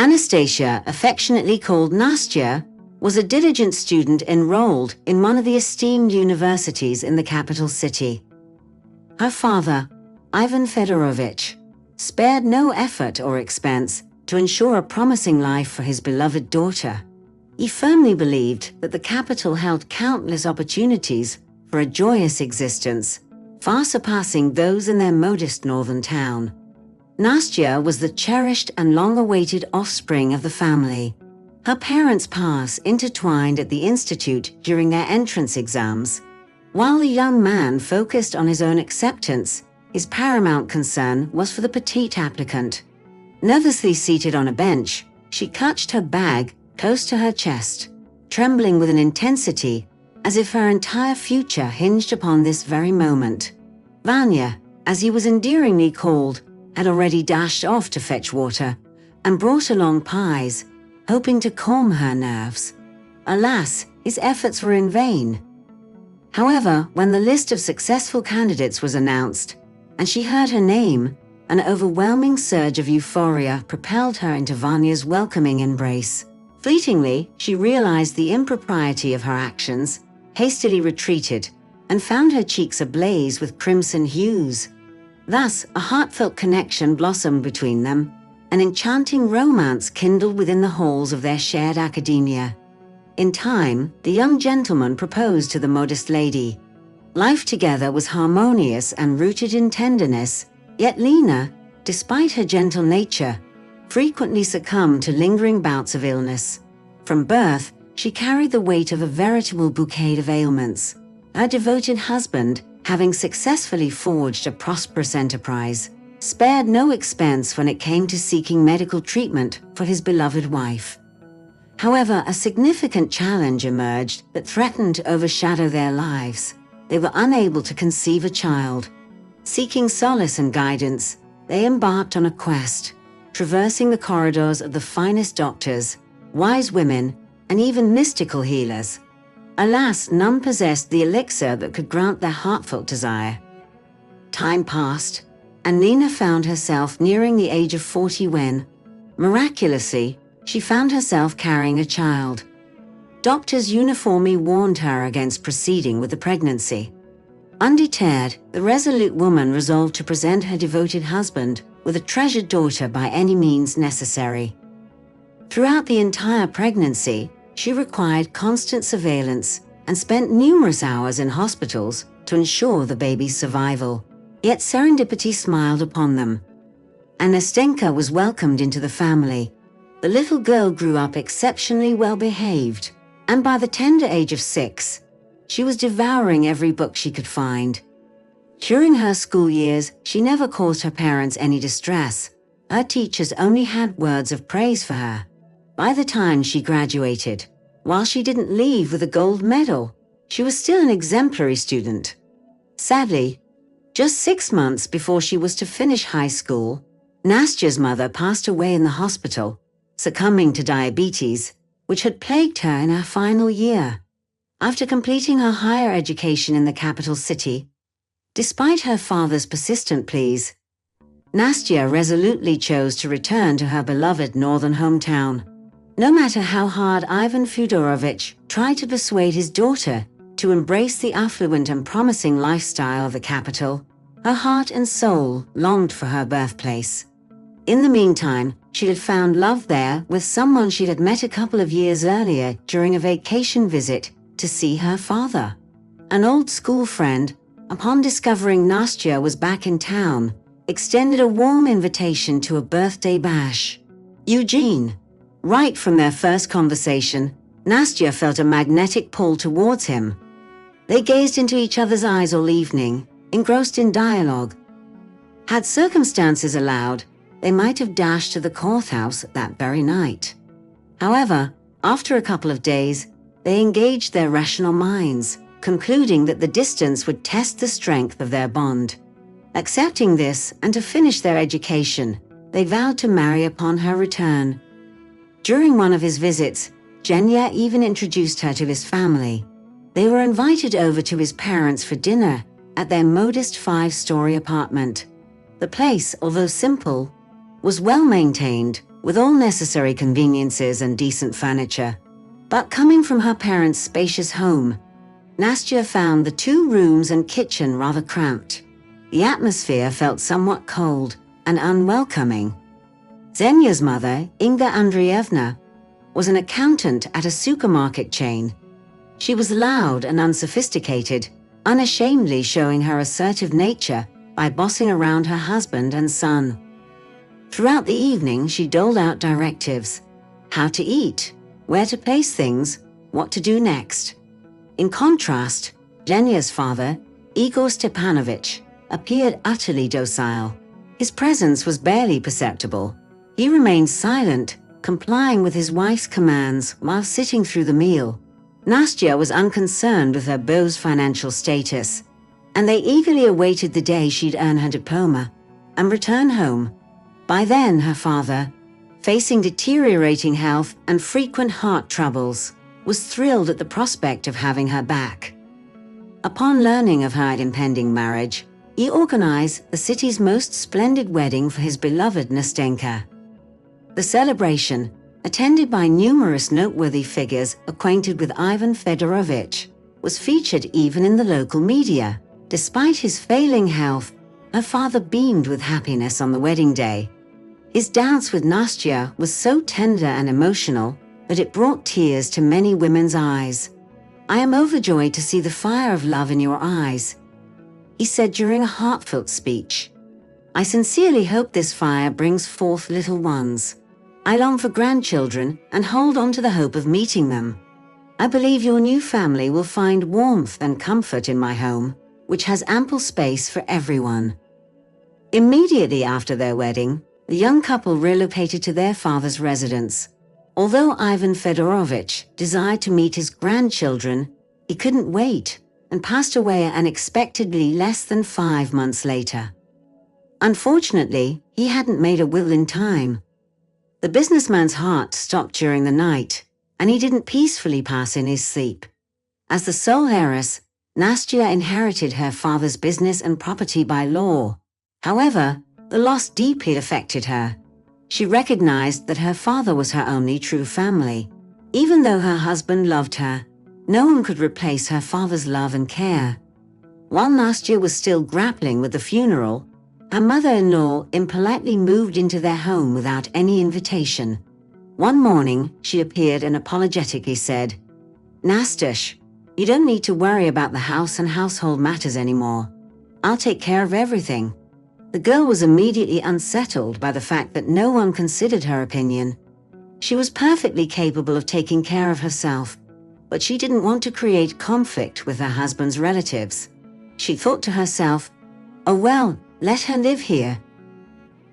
Anastasia, affectionately called Nastya, was a diligent student enrolled in one of the esteemed universities in the capital city. Her father, Ivan Fedorovich, spared no effort or expense to ensure a promising life for his beloved daughter. He firmly believed that the capital held countless opportunities for a joyous existence, far surpassing those in their modest northern town. Nastya was the cherished and long-awaited offspring of the family. Her parents' paths intertwined at the institute during their entrance exams. While the young man focused on his own acceptance, his paramount concern was for the petite applicant. Nervously seated on a bench, she clutched her bag close to her chest, trembling with an intensity as if her entire future hinged upon this very moment. Vanya, as he was endearingly called, had already dashed off to fetch water and brought along pies, hoping to calm her nerves. Alas, his efforts were in vain. However, when the list of successful candidates was announced, and she heard her name, an overwhelming surge of euphoria propelled her into Vanya's welcoming embrace. Fleetingly, she realized the impropriety of her actions, hastily retreated, and found her cheeks ablaze with crimson hues. Thus, a heartfelt connection blossomed between them, an enchanting romance kindled within the halls of their shared academia. In time, the young gentleman proposed to the modest lady. Life together was harmonious and rooted in tenderness, yet Lena, despite her gentle nature, frequently succumbed to lingering bouts of illness. From birth, she carried the weight of a veritable bouquet of ailments. Her devoted husband, having successfully forged a prosperous enterprise, spared no expense when it came to seeking medical treatment for his beloved wife. However, a significant challenge emerged that threatened to overshadow their lives. They were unable to conceive a child. Seeking solace and guidance, they embarked on a quest, traversing the corridors of the finest doctors, wise women, and even mystical healers. Alas, none possessed the elixir that could grant their heartfelt desire. Time passed, and Lena found herself nearing the age of 40 when, miraculously, she found herself carrying a child. Doctors uniformly warned her against proceeding with the pregnancy. Undeterred, the resolute woman resolved to present her devoted husband with a treasured daughter by any means necessary. Throughout the entire pregnancy, she required constant surveillance and spent numerous hours in hospitals to ensure the baby's survival. Yet serendipity smiled upon them. Anastenka was welcomed into the family. The little girl grew up exceptionally well behaved, and by the tender age of 6, she was devouring every book she could find. During her school years, she never caused her parents any distress. Her teachers only had words of praise for her. By the time she graduated, while she didn't leave with a gold medal, she was still an exemplary student. Sadly, just 6 months before she was to finish high school, Nastya's mother passed away in the hospital, succumbing to diabetes, which had plagued her in her final year. After completing her higher education in the capital city, despite her father's persistent pleas, Nastya resolutely chose to return to her beloved northern hometown. No matter how hard Ivan Fedorovich tried to persuade his daughter to embrace the affluent and promising lifestyle of the capital, her heart and soul longed for her birthplace. In the meantime, she had found love there with someone she had met a couple of years earlier during a vacation visit to see her father. An old school friend, upon discovering Nastya was back in town, extended a warm invitation to a birthday bash. Eugene. Right from their first conversation, Nastya felt a magnetic pull towards him. They gazed into each other's eyes all evening, engrossed in dialogue. Had circumstances allowed, they might have dashed to the courthouse that very night. However, after a couple of days, they engaged their rational minds, concluding that the distance would test the strength of their bond. Accepting this and to finish their education, they vowed to marry upon her return. During one of his visits, Genya even introduced her to his family. They were invited over to his parents for dinner at their modest 5-story apartment. The place, although simple, was well maintained, with all necessary conveniences and decent furniture. But coming from her parents' spacious home, Nastya found the 2 rooms and kitchen rather cramped. The atmosphere felt somewhat cold and unwelcoming. Xenia's mother, Inga Andreevna, was an accountant at a supermarket chain. She was loud and unsophisticated, unashamedly showing her assertive nature by bossing around her husband and son. Throughout the evening, she doled out directives: how to eat, where to place things, what to do next. In contrast, Xenia's father, Igor Stepanovich, appeared utterly docile. His presence was barely perceptible. He remained silent, complying with his wife's commands while sitting through the meal. Nastya was unconcerned with her beau's financial status, and they eagerly awaited the day she'd earn her diploma and return home. By then, her father, facing deteriorating health and frequent heart troubles, was thrilled at the prospect of having her back. Upon learning of her impending marriage, he organized the city's most splendid wedding for his beloved Nastenka. The celebration, attended by numerous noteworthy figures acquainted with Ivan Fedorovich, was featured even in the local media. Despite his failing health, her father beamed with happiness on the wedding day. His dance with Nastya was so tender and emotional that it brought tears to many women's eyes. "I am overjoyed to see the fire of love in your eyes," he said during a heartfelt speech. "I sincerely hope this fire brings forth little ones. I long for grandchildren and hold on to the hope of meeting them. I believe your new family will find warmth and comfort in my home, which has ample space for everyone." Immediately after their wedding, the young couple relocated to their father's residence. Although Ivan Fedorovich desired to meet his grandchildren, he couldn't wait and passed away unexpectedly less than 5 months later. Unfortunately, he hadn't made a will in time. The businessman's heart stopped during the night, and he didn't peacefully pass in his sleep. As the sole heiress, Nastya inherited her father's business and property by law. However, the loss deeply affected her. She recognized that her father was her only true family. Even though her husband loved her, no one could replace her father's love and care. While Nastya was still grappling with the funeral, her mother-in-law impolitely moved into their home without any invitation. One morning, she appeared and apologetically said, "Nastash, you don't need to worry about the house and household matters anymore. I'll take care of everything." The girl was immediately unsettled by the fact that no one considered her opinion. She was perfectly capable of taking care of herself, but she didn't want to create conflict with her husband's relatives. She thought to herself, "Oh well, let her live here."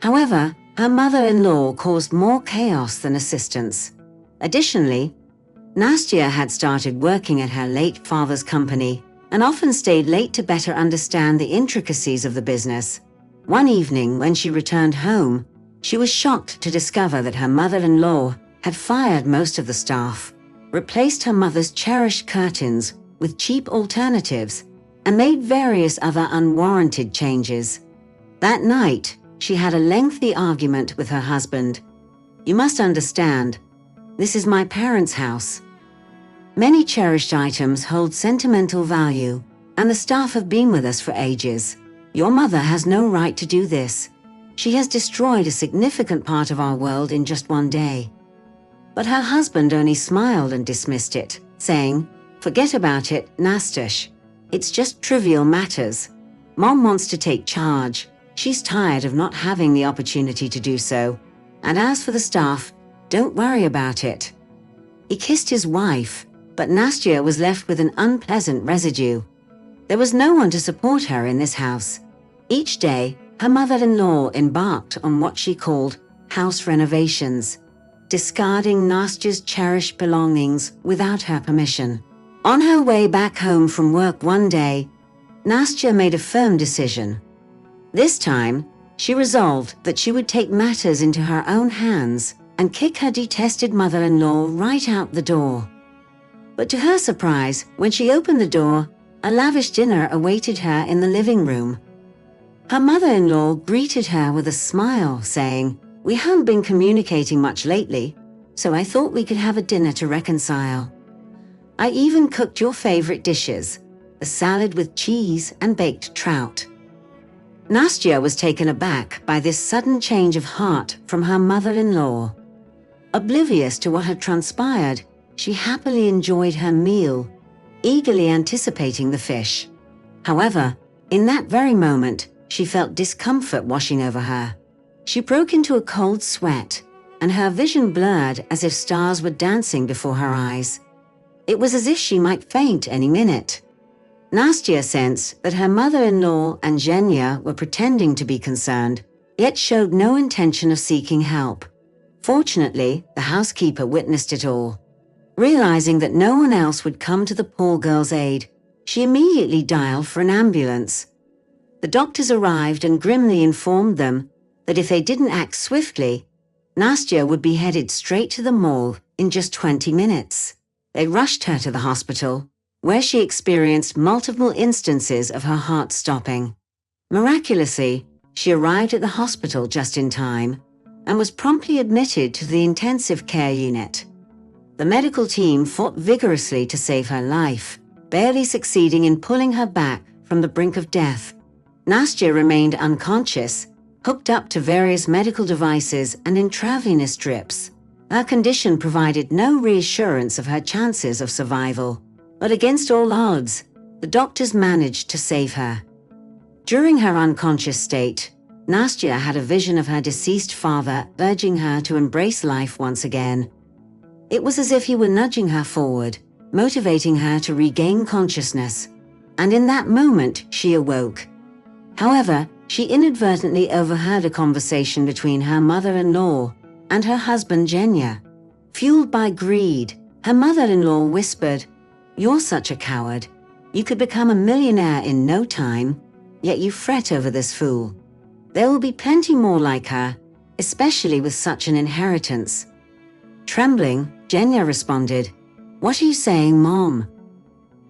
However, her mother-in-law caused more chaos than assistance. Additionally, Nastya had started working at her late father's company and often stayed late to better understand the intricacies of the business. One evening, when she returned home, she was shocked to discover that her mother-in-law had fired most of the staff, replaced her mother's cherished curtains with cheap alternatives, and made various other unwarranted changes. That night, she had a lengthy argument with her husband. "You must understand, this is my parents' house. Many cherished items hold sentimental value, and the staff have been with us for ages. Your mother has no right to do this. She has destroyed a significant part of our world in just one day." But her husband only smiled and dismissed it, saying, "Forget about it, Nastash. It's just trivial matters. Mom wants to take charge. She's tired of not having the opportunity to do so. And as for the staff, don't worry about it." He kissed his wife, but Nastya was left with an unpleasant residue. There was no one to support her in this house. Each day, her mother-in-law embarked on what she called house renovations, discarding Nastya's cherished belongings without her permission. On her way back home from work one day, Nastya made a firm decision. This time, she resolved that she would take matters into her own hands and kick her detested mother-in-law right out the door. But to her surprise, when she opened the door, a lavish dinner awaited her in the living room. Her mother-in-law greeted her with a smile, saying, We haven't been communicating much lately, so I thought we could have a dinner to reconcile. I even cooked your favorite dishes, a salad with cheese and baked trout." Nastya was taken aback by this sudden change of heart from her mother-in-law. Oblivious to what had transpired, she happily enjoyed her meal, eagerly anticipating the fish. However, in that very moment, she felt discomfort washing over her. She broke into a cold sweat, and her vision blurred as if stars were dancing before her eyes. It was as if she might faint any minute. Nastya sensed that her mother-in-law and Zhenya were pretending to be concerned, yet showed no intention of seeking help. Fortunately, the housekeeper witnessed it all. Realizing that no one else would come to the poor girl's aid, she immediately dialed for an ambulance. The doctors arrived and grimly informed them that if they didn't act swiftly, Nastya would be headed straight to the morgue in just 20 minutes. They rushed her to the hospital, where she experienced multiple instances of her heart stopping. Miraculously, she arrived at the hospital just in time and was promptly admitted to the intensive care unit. The medical team fought vigorously to save her life, barely succeeding in pulling her back from the brink of death. Nastya remained unconscious, hooked up to various medical devices and intravenous drips. Her condition provided no reassurance of her chances of survival, but against all odds, the doctors managed to save her. During her unconscious state, Nastya had a vision of her deceased father urging her to embrace life once again. It was as if he were nudging her forward, motivating her to regain consciousness, and in that moment she awoke. However, she inadvertently overheard a conversation between her mother-in-law and her husband Zhenya. Fueled by greed, her mother-in-law whispered, "You're such a coward. You could become a millionaire in no time, yet you fret over this fool. There will be plenty more like her, especially with such an inheritance." Trembling, Zhenya responded, "What are you saying, Mom?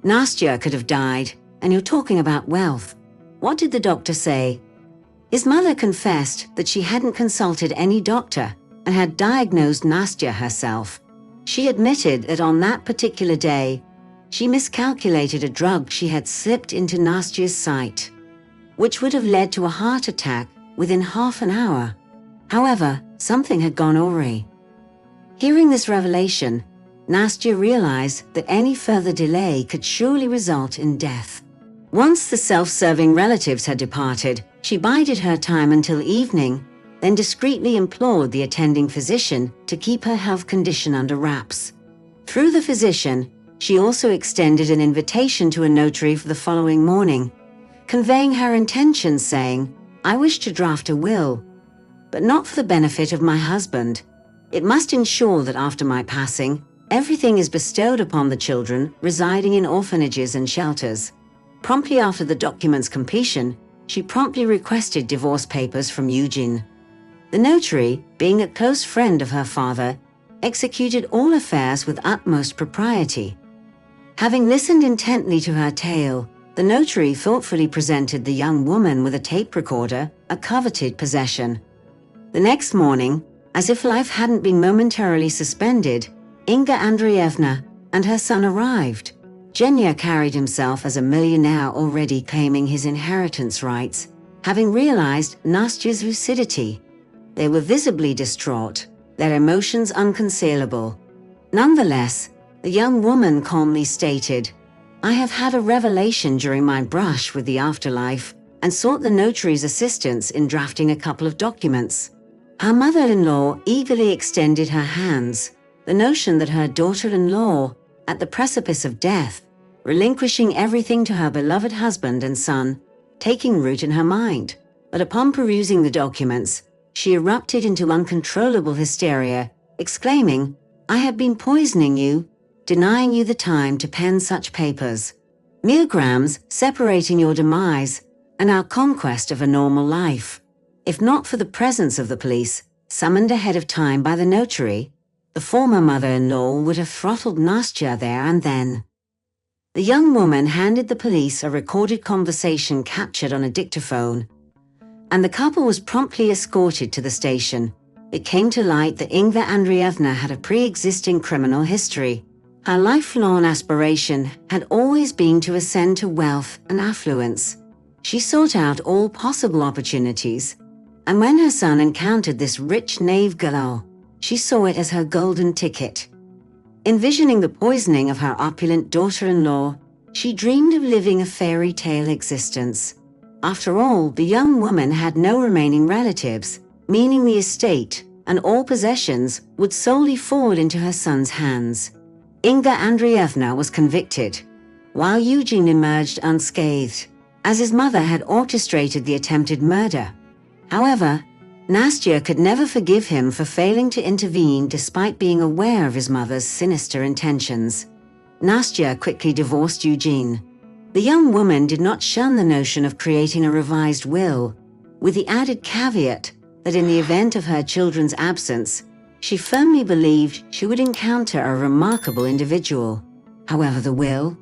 Nastya could have died, and you're talking about wealth. What did the doctor say?" His mother confessed that she hadn't consulted any doctor and had diagnosed Nastya herself. She admitted that on that particular day, she miscalculated a drug she had slipped into Nastya's sight, which would have led to a heart attack within half an hour. However, something had gone awry. Hearing this revelation, Nastya realized that any further delay could surely result in death. Once the self-serving relatives had departed, she bided her time until evening, then discreetly implored the attending physician to keep her health condition under wraps. Through the physician, she also extended an invitation to a notary for the following morning, conveying her intentions, saying, "I wish to draft a will, but not for the benefit of my husband. It must ensure that after my passing, everything is bestowed upon the children residing in orphanages and shelters." Promptly after the document's completion, she promptly requested divorce papers from Eugene. The notary, being a close friend of her father, executed all affairs with utmost propriety. Having listened intently to her tale, the notary thoughtfully presented the young woman with a tape recorder, a coveted possession. The next morning, as if life hadn't been momentarily suspended, Inga Andreevna and her son arrived. Zhenya carried himself as a millionaire already claiming his inheritance rights, having realized Nastya's lucidity. They were visibly distraught, their emotions unconcealable. Nonetheless, the young woman calmly stated, "I have had a revelation during my brush with the afterlife and sought the notary's assistance in drafting a couple of documents." Her mother-in-law eagerly extended her hands, the notion that her daughter-in-law, at the precipice of death, relinquishing everything to her beloved husband and son, taking root in her mind. But upon perusing the documents, she erupted into uncontrollable hysteria, exclaiming, "I have been poisoning you, denying you the time to pen such papers. Milligrams separating your demise and our conquest of a normal life. If not for the presence of the police, summoned ahead of time by the notary, the former mother-in-law would have throttled Nastya there and then." The young woman handed the police a recorded conversation captured on a dictaphone, and the couple was promptly escorted to the station, it came to light that Ingva Andreevna had a pre-existing criminal history. Her lifelong aspiration had always been to ascend to wealth and affluence. She sought out all possible opportunities, and when her son encountered this rich, naive girl, she saw it as her golden ticket. Envisioning the poisoning of her opulent daughter-in-law, she dreamed of living a fairy tale existence. After all, the young woman had no remaining relatives, meaning the estate and all possessions would solely fall into her son's hands. Ingva Andreevna was convicted, while Eugene emerged unscathed, as his mother had orchestrated the attempted murder. However, Nastya could never forgive him for failing to intervene despite being aware of his mother's sinister intentions. Nastya quickly divorced Eugene. The young woman did not shun the notion of creating a revised will, with the added caveat that in the event of her children's absence, she firmly believed she would encounter a remarkable individual. However, the will